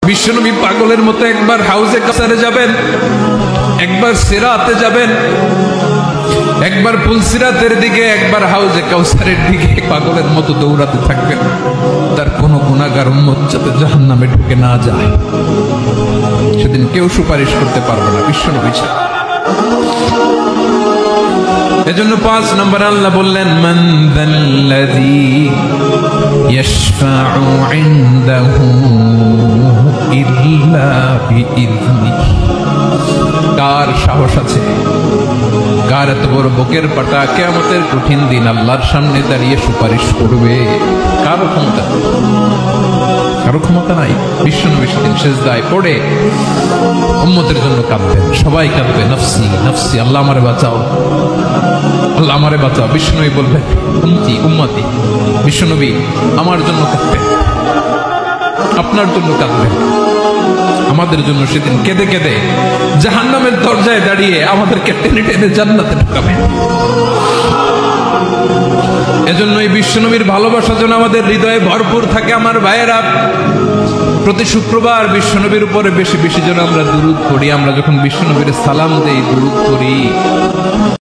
বিশ্বনবী পাগলের মতো একবার হাউজে কাসারে যাবেন, একবার সিরাতে যাবেন, একবার পুলসিরাতের দিকে, একবার হাউজে কাউসারের দিকে পাগলের মতো দৌড়াতে থাকবেন। তার কোনো গুনাহগার উম্মত যাতে জাহান্নামে ঢুকে না যায়, সেদিন কেউ সুপারিশ করতে পারবে না বিশ্বনবী ছাড়া। এজন্য 5 নম্বর আল্লাহ বললেন, মান যাল্লাযী ইয়াশফাউ ইনদাহু ইল্লা বিইযনিহি। কার সাহস আছে, কার এত বড় বুকের পাটা কিয়ামতের কঠিন দিন আল্লাহর সামনে দাঁড়িয়ে সুপারিশ করবে? কারো ক্ষমতা, কারো ক্ষমতা নাই। বিশ্বনবী সেদিন সিজদায় পড়ে উম্মতের জন্য কাঁদবেন, সবাই কাঁদবে, নফসি নফসি, আল্লাহ আমারে বাঁচাও, আল্লাহ আমারে বাঁচাও। বিশ্বনবী বলবেন, উম্মতি উম্মতি। বিশ্বনবী আমার জন্য কাঁদবেন, আপনার জন্য কাঁদবেন, আমাদের জন্য সেদিন কেঁদে কেঁদে জাহান্নামের দরজায় দাঁড়িয়ে আমাদেরকে টেনে টেনে জান্নাতে ঢুকাবেন। এজন্য এই বিশ্বনবীর ভালোবাসা যেন আমাদের হৃদয়ে ভরপুর থাকে। আমার ভাইয়েরা, প্রতি শুক্রবার বিশ্বনবীর উপরে বেশি বেশি যেন আমরা দুরূদ পড়ি। আমরা যখন বিশ্বনবীর সালাম দেই, দুরূদ পড়ি,